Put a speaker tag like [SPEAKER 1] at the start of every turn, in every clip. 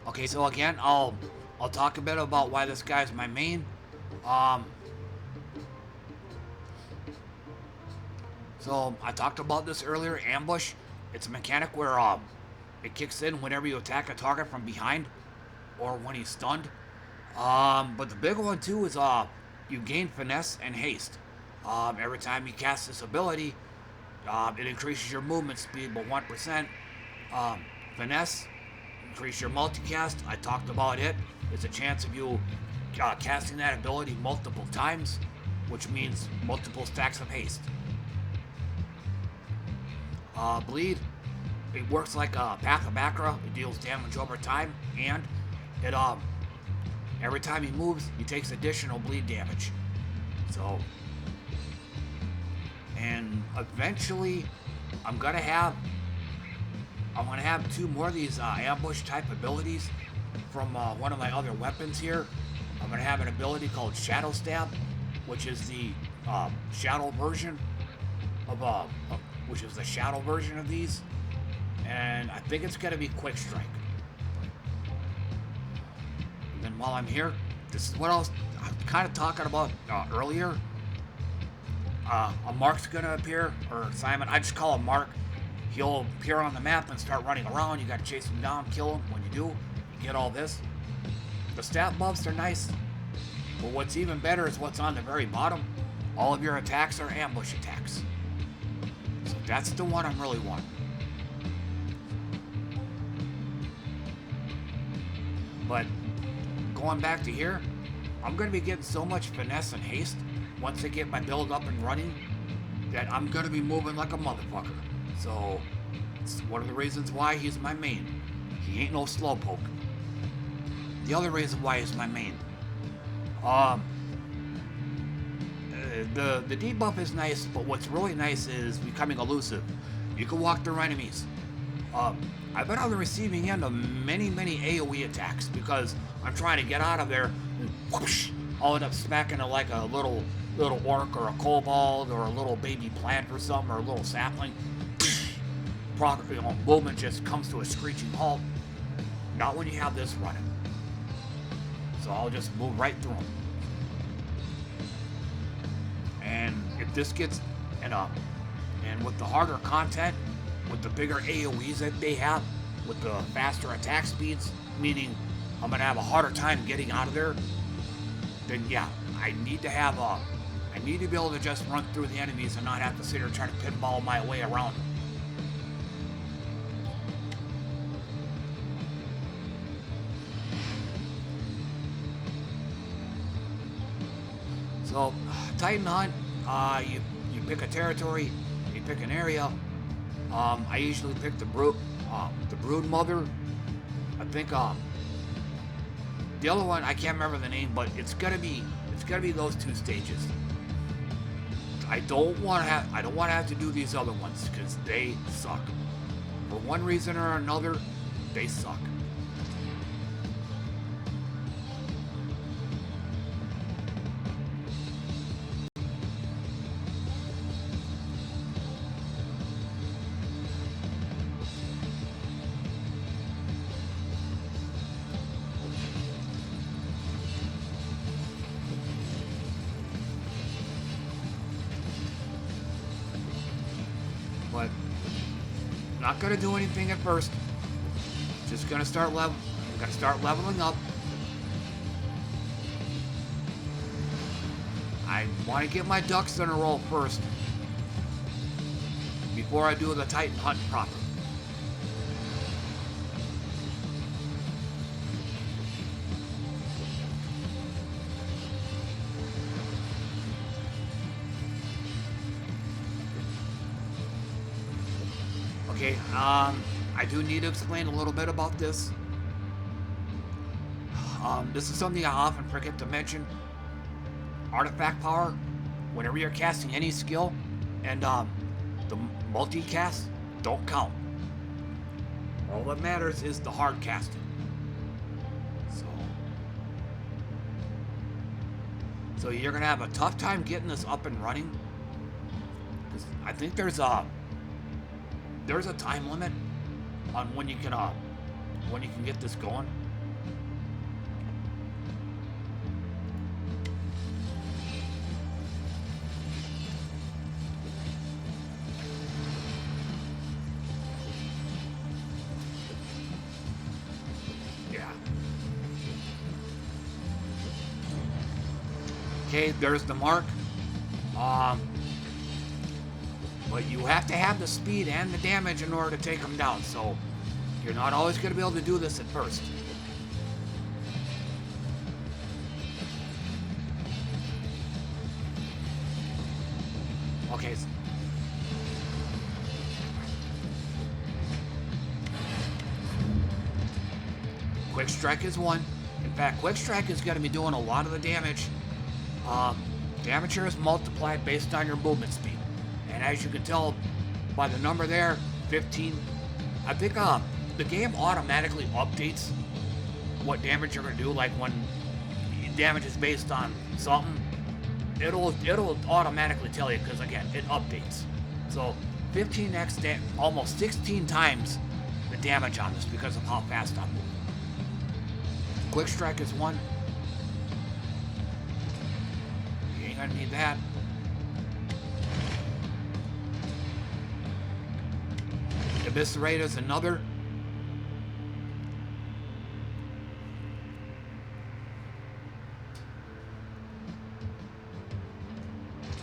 [SPEAKER 1] Okay, so again, I'll talk a bit about why this guy's my main. Um, so I talked about this earlier. Ambush. It's a mechanic where it kicks in whenever you attack a target from behind, or when he's stunned. But the big one too is you gain finesse and haste. Every time you cast this ability, it increases your movement speed by 1%. Finesse, increase your multicast. I talked about it. It's a chance of you casting that ability multiple times, which means multiple stacks of haste. Bleed, it works like a Path of Bakra. It deals damage over time, and it every time he moves, he takes additional bleed damage. So, and eventually, I'm gonna have two more of these ambush type abilities from one of my other weapons here. I'm gonna have an ability called Shadow Stab, which is the shadow version which is the shadow version of these, and I think it's gonna be Quick Strike. And then while I'm here, this is what I was kind of talking about earlier. A Mark's gonna appear, or Simon. I just call him Mark. He'll appear on the map and start running around. You gotta chase him down, kill him. When you do, you get all this. The stat buffs are nice, but what's even better is what's on the very bottom. All of your attacks are ambush attacks. So that's the one I'm really wanting. But going back to here, I'm going to be getting so much finesse and haste once I get my build up and running that I'm going to be moving like a motherfucker. So it's one of the reasons why he's my main. He ain't no slowpoke. The other reason why he's my main. The debuff is nice, but what's really nice is becoming elusive. You can walk through enemies. I've been on the receiving end of many AoE attacks because I'm trying to get out of there and whoosh, I'll end up smacking it like a little orc or a kobold or a little baby plant or something or a little sapling. Movement just comes to a screeching halt. Not when you have this running. So I'll just move right through them. And if this gets and with the harder content, with the bigger AoEs that they have, with the faster attack speeds, meaning I'm gonna have a harder time getting out of there, then yeah, I need to be able to just run through the enemies and not have to sit here trying to pinball my way around them. So, Titan Hunt, you pick a territory, you pick an area. I usually pick the brood mother. I think the other one I can't remember the name, but it's gonna be those two stages. I don't want to have to do these other ones because they suck. For one reason or another, they suck. Not gonna do anything at first. Just gonna start leveling up. I want to get my ducks in a row first before I do the Titan Hunt proper. Okay, I do need to explain a little bit about this. This is something I often forget to mention. Artifact power, whenever you're casting any skill, and the multicast don't count. All that matters is the hard casting. So you're gonna have a tough time getting this up and running. I think there's a time limit on when you can get this going. Okay, there's the mark. Um, but you have to have the speed and the damage in order to take them down, so you're not always going to be able to do this at first. Okay. Quick Strike is one. In fact, Quick Strike is going to be doing a lot of the damage. Damage here is multiplied based on your movement speed. And as you can tell by the number there, 15. I think the game automatically updates what damage you're going to do. Like when damage is based on something, it'll automatically tell you because, again, it updates. So 15x, almost 16 times the damage on this because of how fast I'm moving. Quick Strike is one. You ain't gonna need that. Eviscerate is another.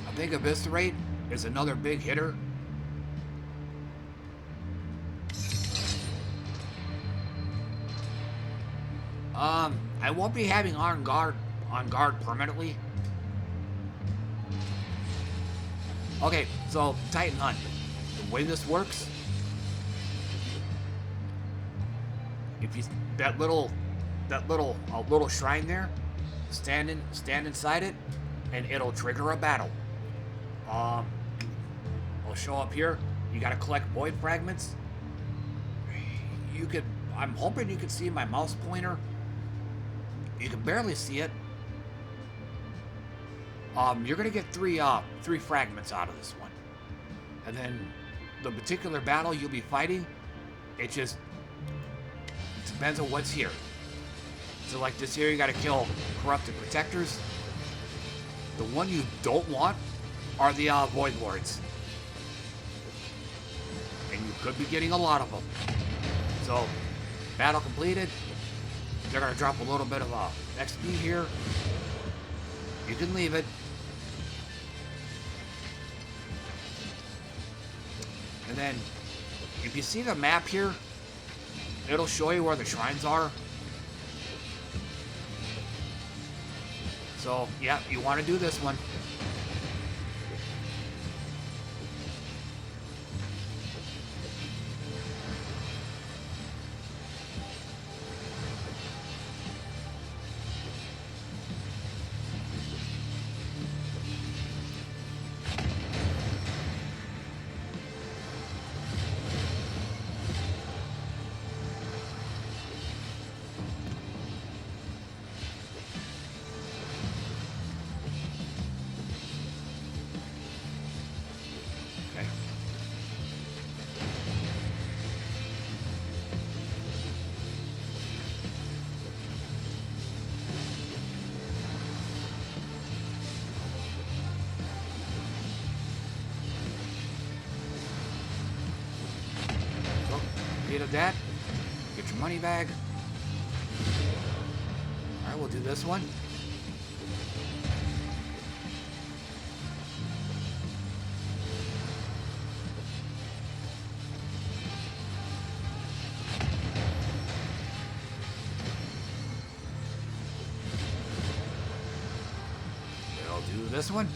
[SPEAKER 1] I think Eviscerate is another big hitter. I won't be having on guard permanently. Okay, so Titan Hunt. The way this works, if you that little shrine there, stand inside it, and it'll trigger a battle. I'll show up here. You gotta collect void fragments. I'm hoping you can see my mouse pointer. You can barely see it. You're gonna get three fragments out of this one, and then the particular battle you'll be fighting, it just depends on what's here. So like this here, you gotta kill corrupted protectors. The one you don't want are the Void Lords, and you could be getting a lot of them. So battle completed. They're gonna drop a little bit of XP here. You can leave it. And then, if you see the map here, it'll show you where the shrines are. So, yeah, you want to do this one. Of that, get your money bag. All right, we'll do this one. We'll do this one.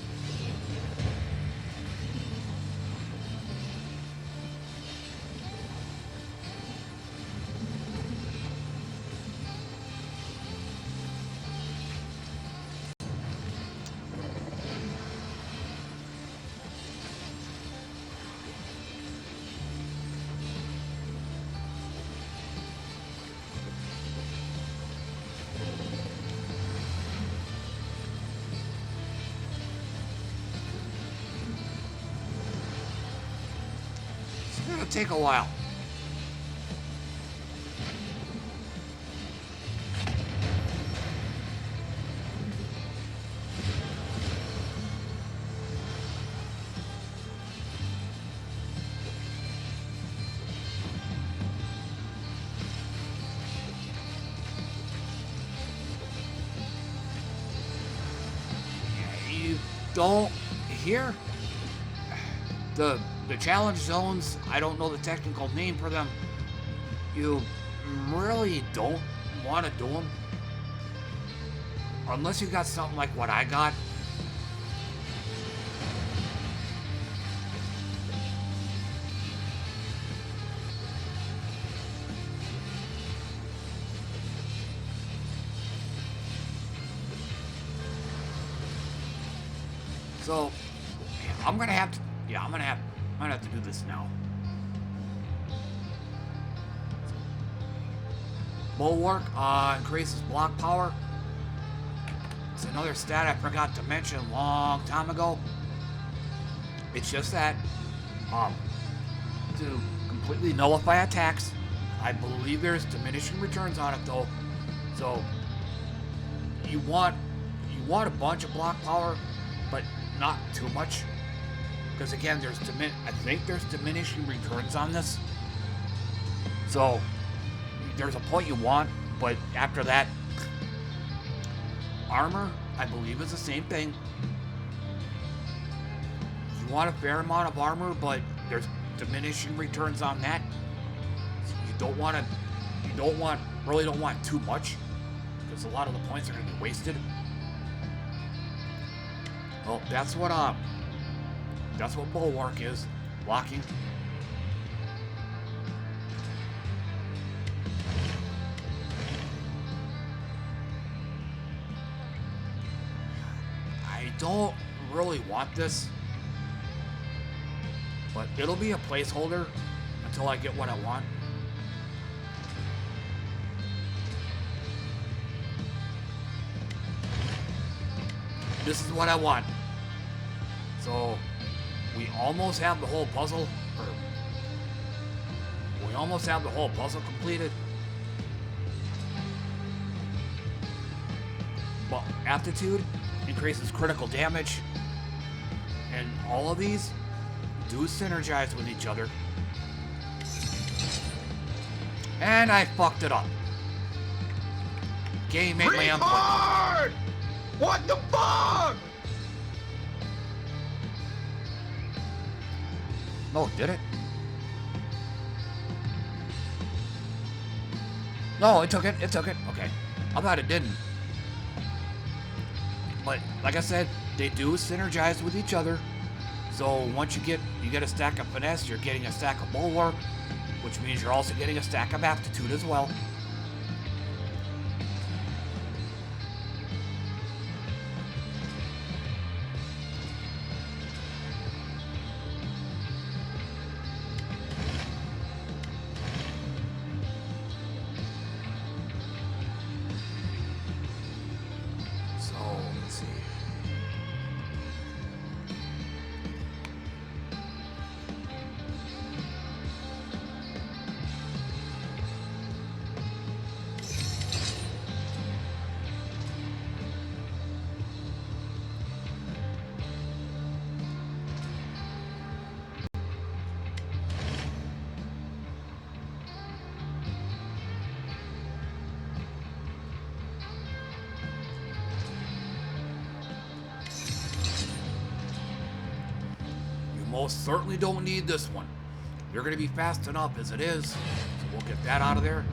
[SPEAKER 1] Take a while. don't here the challenge zones. I don't know the technical name for them. You really don't want to do them unless you got something like what I got. So, I'm gonna have to. Yeah, I'm gonna have to do this now. Bulwark increases block power. It's another stat I forgot to mention a long time ago. It's just that to completely nullify attacks. I believe there's diminishing returns on it though. So you want a bunch of block power, but not too much, because again, I think there's diminishing returns on this. So there's a point you want, but after that, armor, I believe, is the same thing. You want a fair amount of armor, but there's diminishing returns on that. So really don't want too much, because a lot of the points are going to be wasted. Well, that's what Bulwark is, blocking. I don't really want this, but it'll be a placeholder until I get what I want. This is what I want. So we almost have the whole puzzle, completed. Well, aptitude increases critical damage, and all of these do synergize with each other. And I fucked it up. Game made my input.
[SPEAKER 2] What the fuck?
[SPEAKER 1] No, did it? No, it took it. Okay. I thought it didn't. But like I said, they do synergize with each other. So once you get a stack of finesse, you're getting a stack of bulwark, which means you're also getting a stack of aptitude as well. Most certainly don't need this one. You're going to be fast enough as it is, so we'll get that out of there.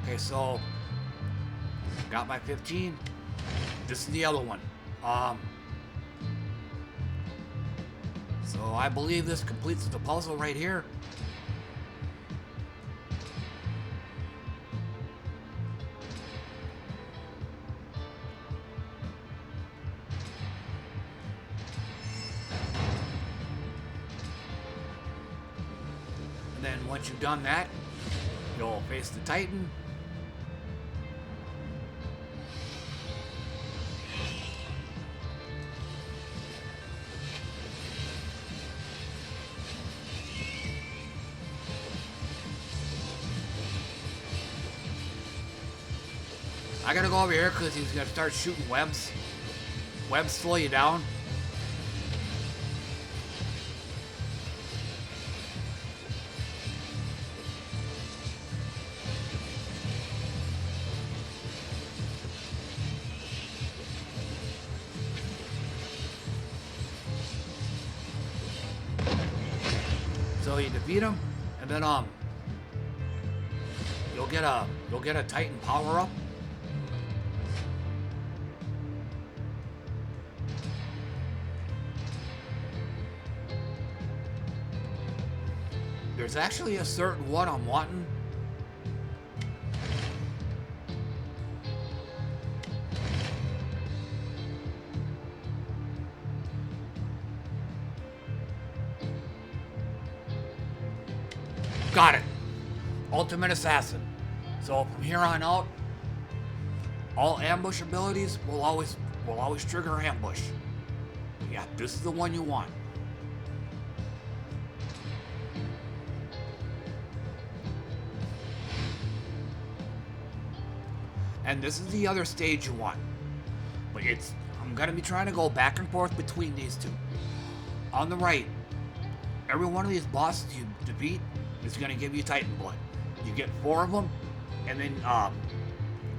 [SPEAKER 1] Okay, so got my 15. This is the other one. So I believe this completes the puzzle right here. And then once you've done that, you'll face the Titan. I gotta go over here because he's gonna start shooting webs. Webs slow you down. So you defeat him, and then you'll get a Titan power up. There's actually a certain one I'm wanting. Got it. Ultimate Assassin. So from here on out, all ambush abilities will always trigger ambush. Yeah, this is the one you want. And this is the other stage you want. But I'm gonna be trying to go back and forth between these two. On the right, every one of these bosses you defeat is gonna give you Titan blood. You get 4 of them, and then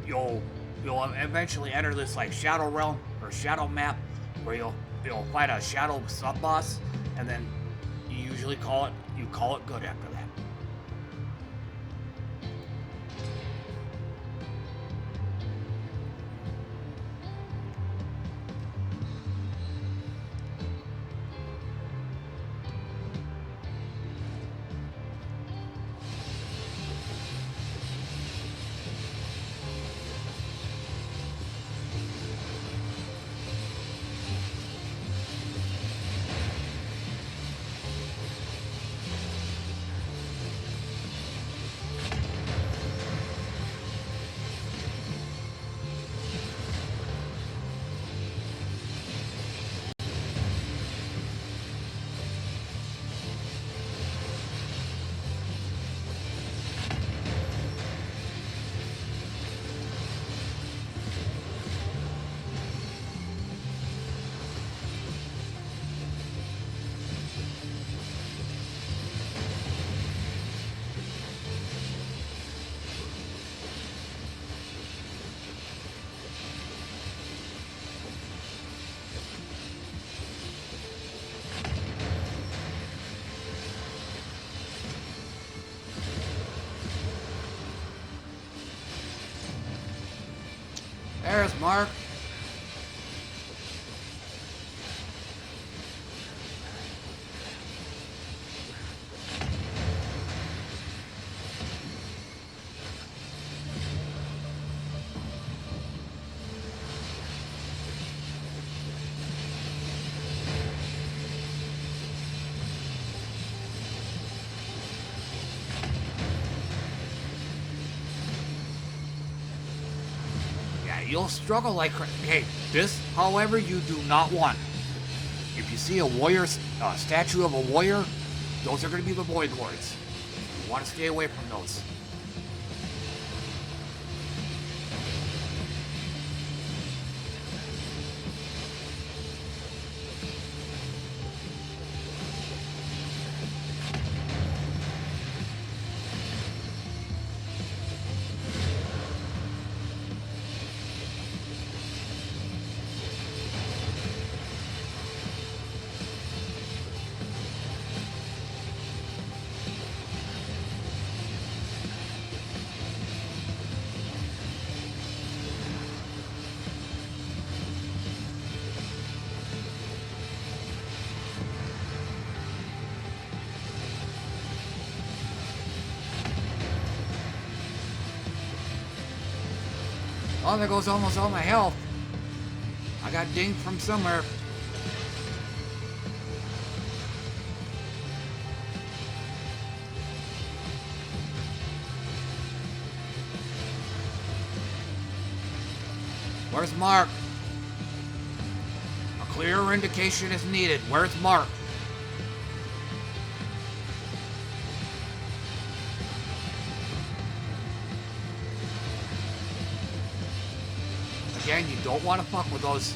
[SPEAKER 1] you'll eventually enter this like shadow realm or shadow map where you'll fight a shadow sub boss, and then you call it good after that. There's Mark. You'll struggle like crazy. Hey, this, however, you do not want. If you see a warrior, statue of a warrior, those are going to be the void lords. You want to stay away from those. Oh, there goes almost all my health. I got dinged from somewhere. Where's Mark? A clearer indication is needed. Where's Mark? again, you don't want to fuck with those.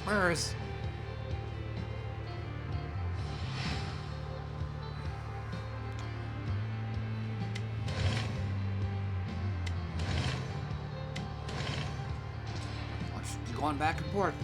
[SPEAKER 1] Where's... Let's be going back and forth.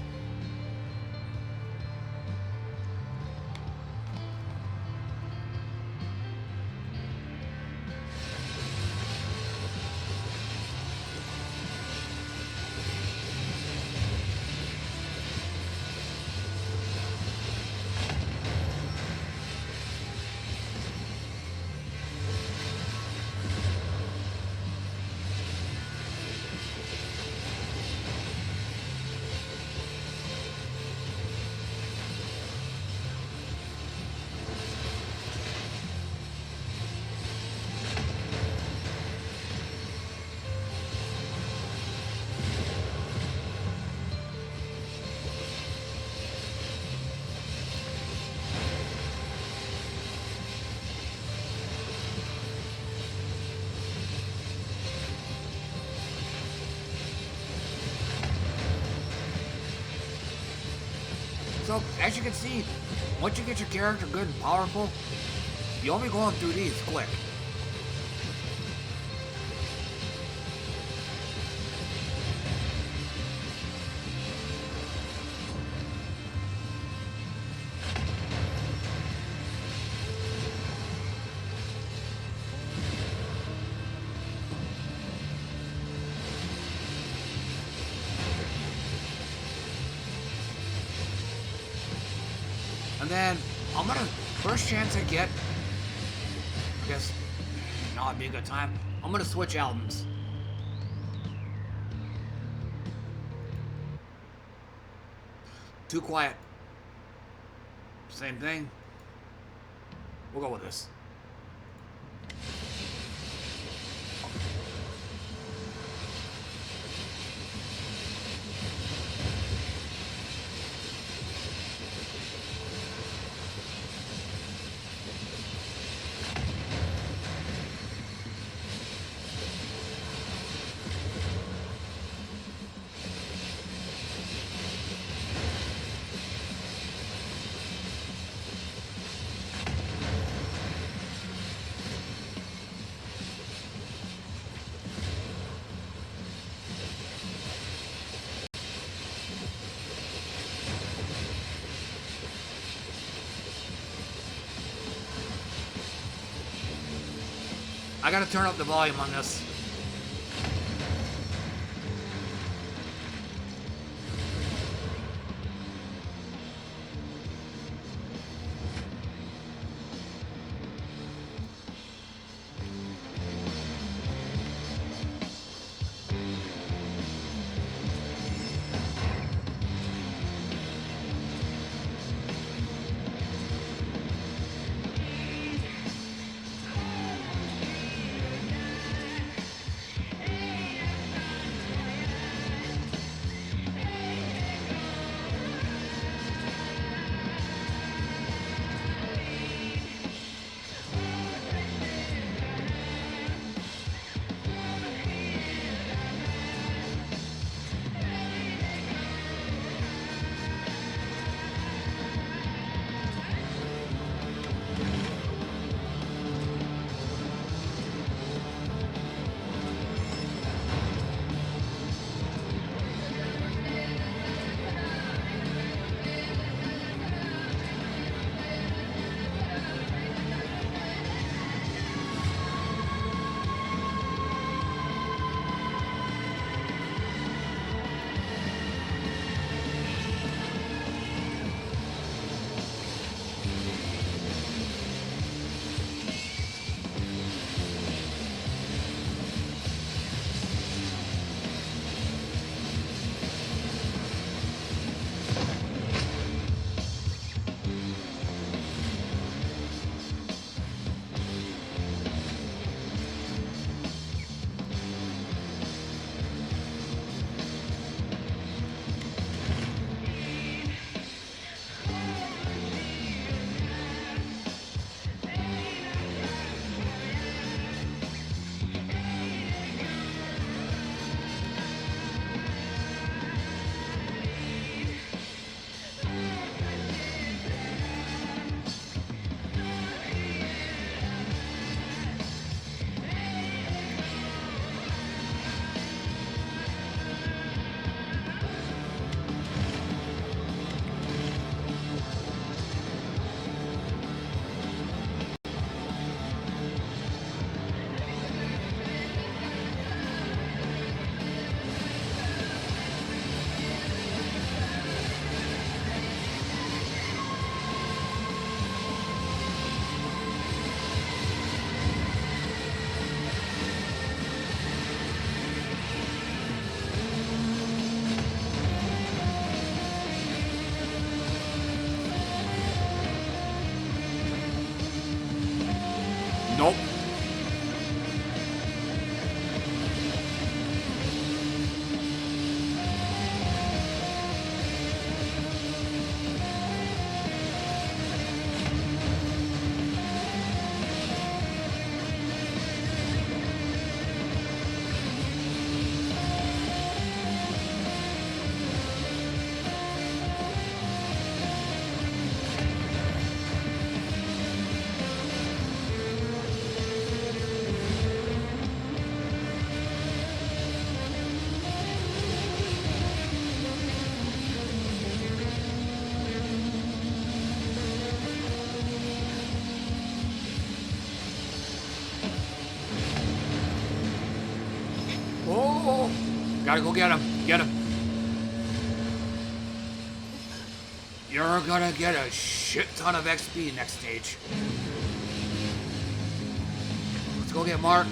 [SPEAKER 1] So, as you can see, once you get your character good and powerful, you'll be going through these quick. And then, I'm gonna, first chance I get, I guess, now would be a good time, I'm gonna switch albums. Too quiet. Same thing. We'll go with this. I gotta turn up the volume on this. Nope. Oh, gotta go get him. Get him. You're gonna get a shit ton of XP next stage. Let's go get Mark.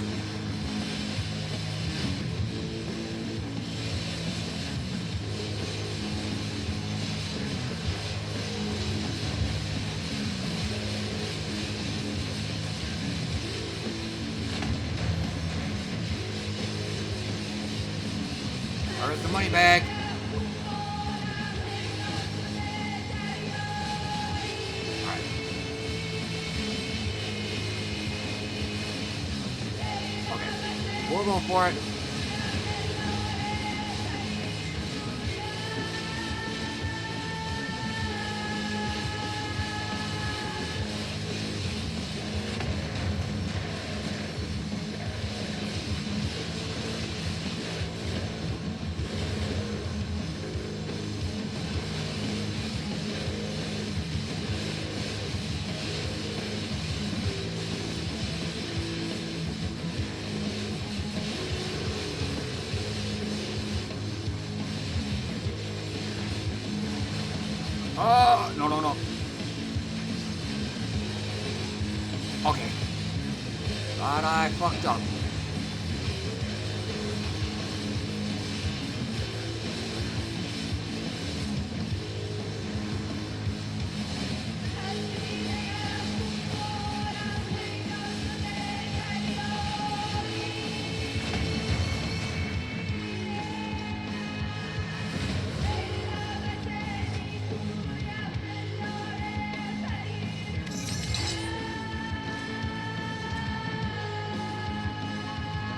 [SPEAKER 1] Where's the money bag? Alright. Okay. We'll go for it. Oh, no, no, no. Okay. Thought I fucked up.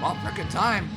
[SPEAKER 1] Well, frickin' time.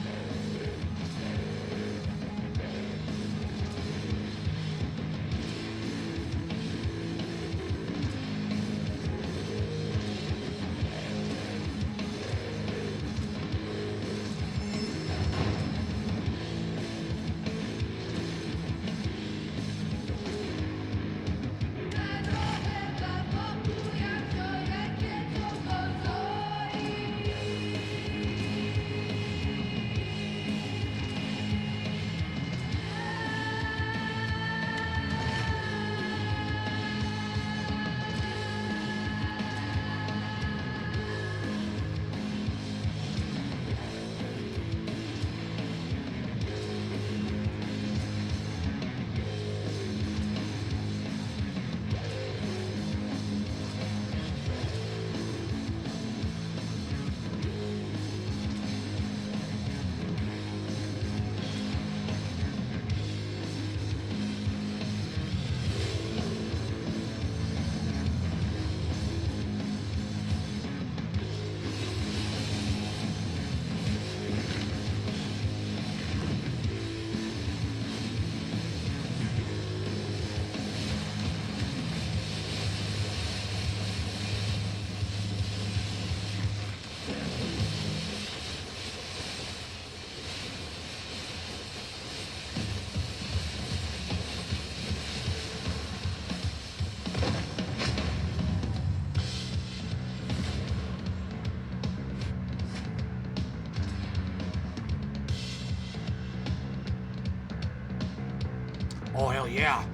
[SPEAKER 1] Oh, hell yeah.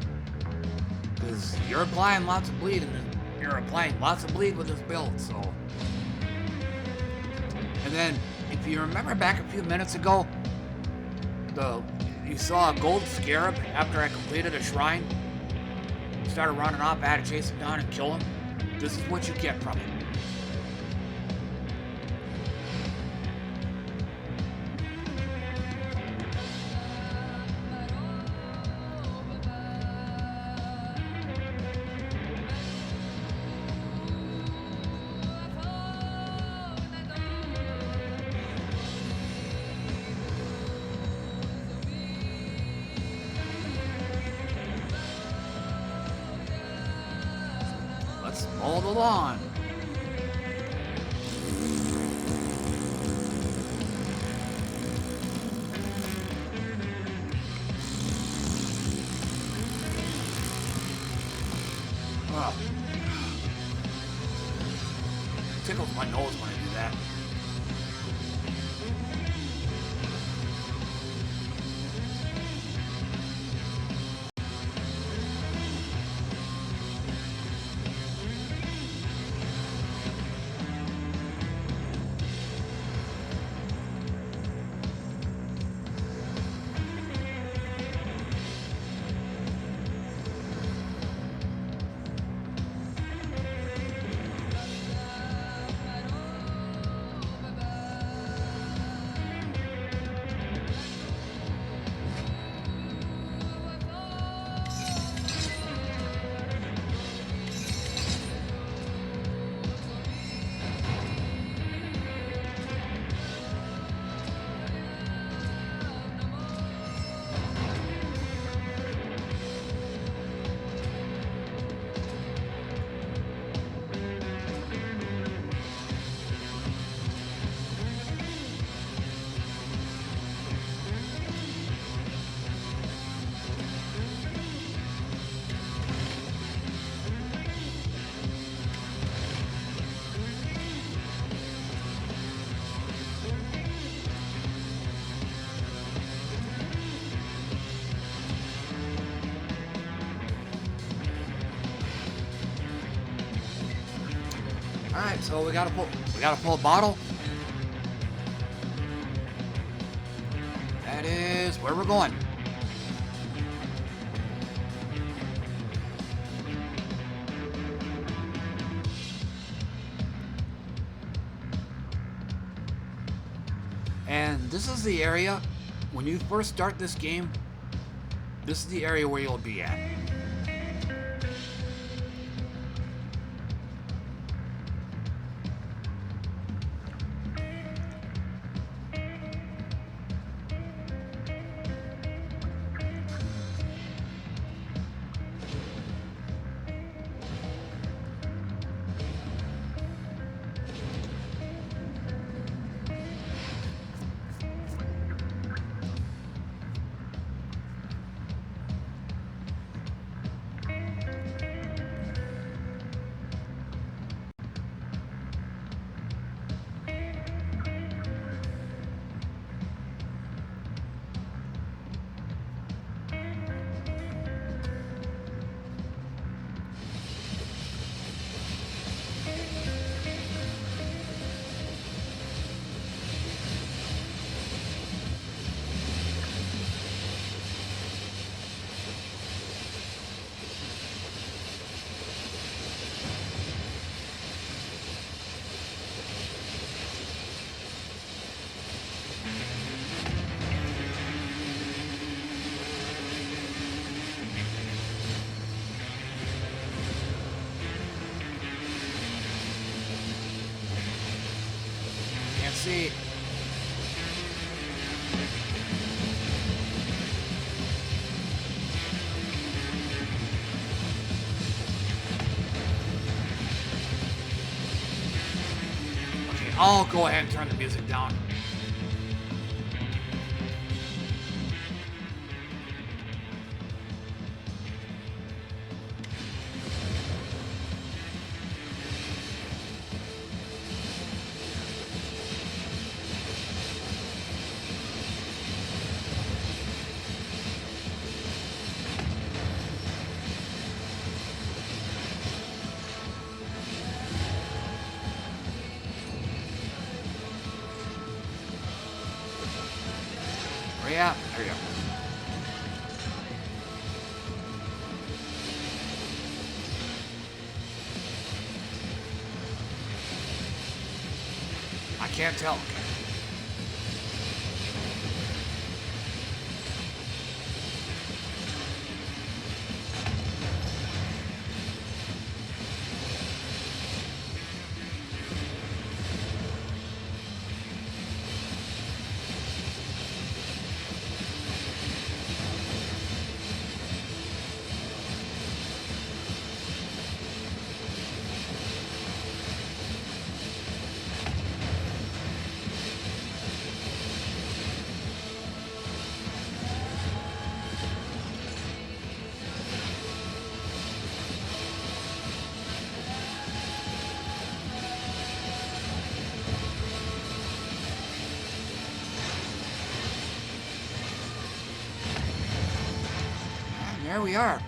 [SPEAKER 1] Because you're applying lots of bleed, and you're applying lots of bleed with this build, so. And then, if you remember back a few minutes ago, you saw a gold scarab after I completed a shrine. Started running off, I had to chase him down and kill him. This is what you get from it. Let's mow the lawn. Ugh. Tickles my nose when I do that. All right, so we gotta pull a bottle. That is where we're going. And this is the area, when you first start this game, this is the area where you'll be at. Can't see. Okay, I'll go ahead and turn the music down. Yeah, there you go. I can't tell. There we are.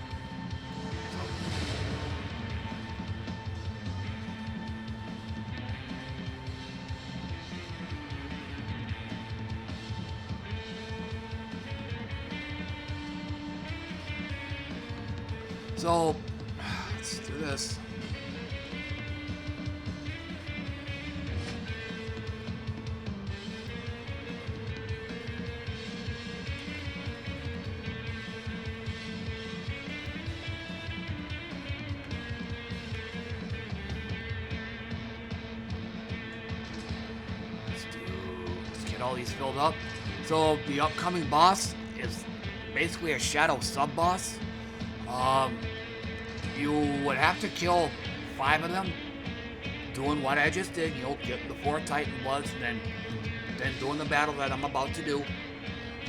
[SPEAKER 1] So, let's do this. Let's get all these filled up. So the upcoming boss is basically a shadow sub-boss. You would have to kill 5 of them, doing what I just did, you know, getting the 4 Titan Bloods, and then doing the battle that I'm about to do.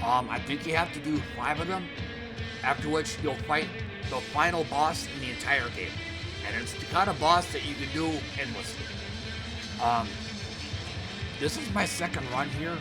[SPEAKER 1] I think you have to do 5 of them, after which you'll fight the final boss in the entire game. And it's the kind of boss that you can do endlessly. This is my second run here.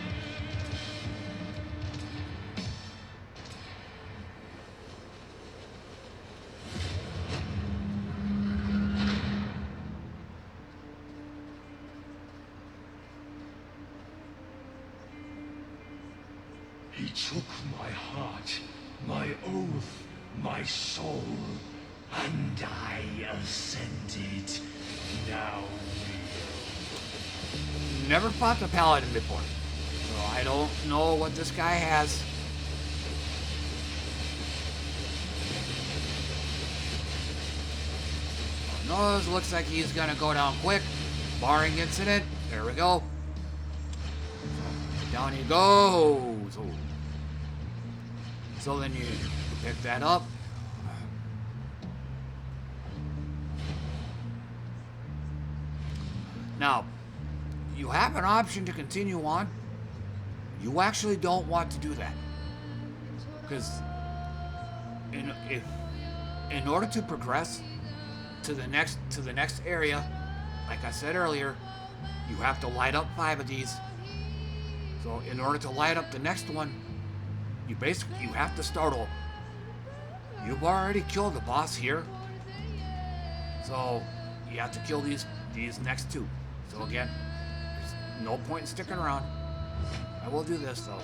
[SPEAKER 3] He took my heart, my oath, my soul, and I ascended. Now
[SPEAKER 1] Never fought the paladin before, so I don't know what this guy has. Nose looks like he's gonna go down quick, barring incident. There we go. Down he goes. Oh. So then you pick that up. Now, you have an option to continue on. You actually don't want to do that, because in order to progress to the next area, like I said earlier, you have to light up 5 of these. So in order to light up the next one, you have to start over. You've already killed the boss here, so you have to kill these next 2. So again, there's no point in sticking around. I will do this though.